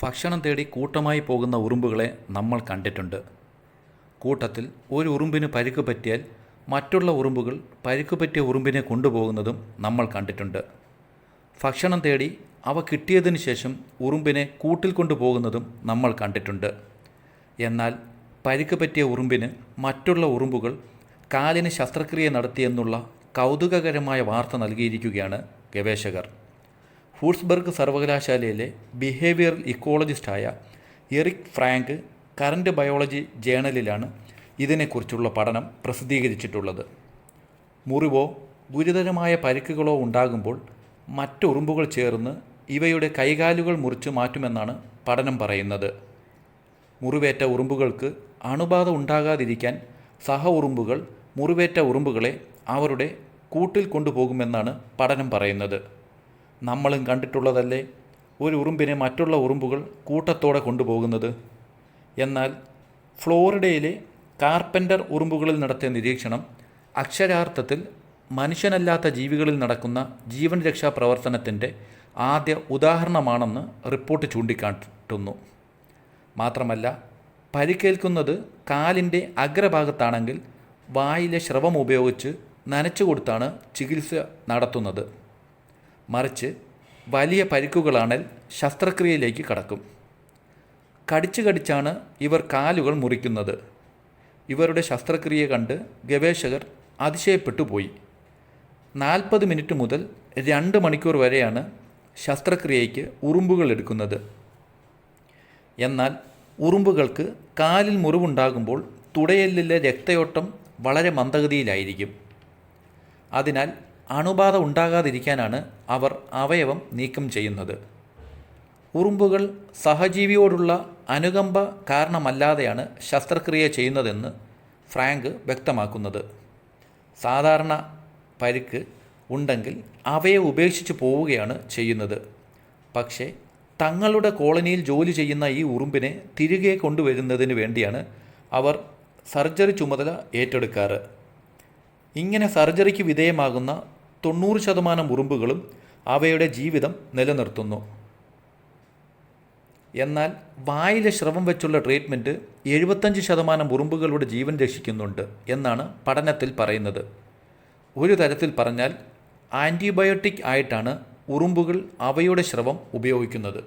ഭക്ഷണം തേടി കൂട്ടമായി പോകുന്ന ഉറുമ്പുകളെ നമ്മൾ കണ്ടിട്ടുണ്ട്. കൂട്ടത്തിൽ ഒരു ഉറുമ്പിന് പരിക്ക് പറ്റിയാൽ മറ്റുള്ള ഉറുമ്പുകൾ പരിക്ക് പറ്റിയ ഉറുമ്പിനെ കൊണ്ടുപോകുന്നതും നമ്മൾ കണ്ടിട്ടുണ്ട്. ഭക്ഷണം തേടി അവ കിട്ടിയതിന് ശേഷം ഉറുമ്പിനെ കൂട്ടിൽ കൊണ്ടുപോകുന്നതും നമ്മൾ കണ്ടിട്ടുണ്ട്. എന്നാൽ പരിക്ക് പറ്റിയ ഉറുമ്പിന് മറ്റുള്ള ഉറുമ്പുകൾ കാലിന് ശസ്ത്രക്രിയ നടത്തിയെന്നുള്ള കൗതുകകരമായ വാർത്ത നൽകിയിരിക്കുകയാണ് ഗവേഷകർ. വൂർട്സ്ബർഗ് സർവകലാശാലയിലെ ബിഹേവിയറൽ ഇക്കോളജിസ്റ്റായ എറിക് ഫ്രാങ്ക് കറന്റ് ബയോളജി ജേണലിലാണ് ഇതിനെക്കുറിച്ചുള്ള പഠനം പ്രസിദ്ധീകരിച്ചിട്ടുള്ളത്. മുറിവോ ഗുരുതരമായ പരിക്കുകളോ ഉണ്ടാകുമ്പോൾ മറ്റുറുമ്പുകൾ ചേർന്ന് ഇവയുടെ കൈകാലുകൾ മുറിച്ച് മാറ്റുമെന്നാണ് പഠനം പറയുന്നത്. മുറിവേറ്റ ഉറുമ്പുകൾക്ക് അണുബാധ ഉണ്ടാകാതിരിക്കാൻ സഹ ഉറുമ്പുകൾ മുറിവേറ്റ ഉറുമ്പുകളെ അവരുടെ കൂട്ടിൽ കൊണ്ടുപോകുമെന്നാണ് പഠനം പറയുന്നത്. നമ്മളും കണ്ടിട്ടുള്ളതല്ലേ ഒരു ഉറുമ്പിനെ മറ്റുള്ള ഉറുമ്പുകൾ കൂട്ടത്തോടെ കൊണ്ടുപോകുന്നത്. എന്നാൽ ഫ്ലോറിഡയിലെ കാർപ്പൻ്റർ ഉറുമ്പുകളിൽ നടത്തിയ നിരീക്ഷണം അക്ഷരാർത്ഥത്തിൽ മനുഷ്യനല്ലാത്ത ജീവികളിൽ നടക്കുന്ന ജീവൻ രക്ഷാ പ്രവർത്തനത്തിൻ്റെ ആദ്യ ഉദാഹരണമാണെന്ന് റിപ്പോർട്ട് ചൂണ്ടിക്കാട്ടുന്നു. മാത്രമല്ല, പരിക്കേൽക്കുന്നത് കാലിൻ്റെ അഗ്രഭാഗത്താണെങ്കിൽ വായിലെ സ്രവം ഉപയോഗിച്ച് നനച്ചു കൊടുത്താണ് ചികിത്സ നടത്തുന്നത്. മറിച്ച് വലിയ പരിക്കുകളാണെങ്കിൽ ശസ്ത്രക്രിയയിലേക്ക് കടക്കും. കടിച്ചാണ് ഇവർ കാലുകൾ മുറിക്കുന്നത്. ഇവരുടെ ശസ്ത്രക്രിയ കണ്ട് ഗവേഷകർ അതിശയപ്പെട്ടു പോയി. 40 മിനിറ്റ് മുതൽ 2 മണിക്കൂർ വരെയാണ് ശസ്ത്രക്രിയയ്ക്ക് ഉറുമ്പുകൾ എടുക്കുന്നത്. എന്നാൽ ഉറുമ്പുകൾക്ക് കാലിൽ മുറിവുണ്ടാകുമ്പോൾ തുടയെല്ലിലെ രക്തയോട്ടം വളരെ മന്ദഗതിയിലായിരിക്കും. അതിനാൽ അണുബാധ ഉണ്ടാകാതിരിക്കാനാണ് അവർ അവയവം നീക്കം ചെയ്യുന്നത്. ഉറുമ്പുകൾ സഹജീവിയോടുള്ള അനുകമ്പ കാരണമല്ലാതെയാണ് ശസ്ത്രക്രിയ ചെയ്യുന്നതെന്ന് ഫ്രാങ്ക് വ്യക്തമാക്കുന്നത്. സാധാരണ പരിക്ക് ഉണ്ടെങ്കിൽ അവയെ ഉപേക്ഷിച്ച് പോവുകയാണ് ചെയ്യുന്നത്. പക്ഷേ തങ്ങളുടെ കോളനിയിൽ ജോലി ചെയ്യുന്ന ഈ ഉറുമ്പിനെ തിരികെ കൊണ്ടുവരുന്നതിന് വേണ്ടിയാണ് അവർ സർജറി ചുമതല ഏറ്റെടുക്കാറ്. ഇങ്ങനെ സർജറിക്ക് വിധേയമാകുന്ന 90% ഉറുമ്പുകളും അവയുടെ ജീവിതം നിലനിർത്തുന്നു. എന്നാൽ വായിലെ സ്രവം വെച്ചുള്ള ട്രീറ്റ്മെൻറ്റ് 75% ഉറുമ്പുകളുടെ ജീവൻ രക്ഷിക്കുന്നുണ്ട് എന്നാണ് പഠനത്തിൽ പറയുന്നത്. ഒരു തരത്തിൽ പറഞ്ഞാൽ ആൻറ്റിബയോട്ടിക് ആയിട്ടാണ് ഉറുമ്പുകൾ അവയുടെ സ്രവം ഉപയോഗിക്കുന്നത്.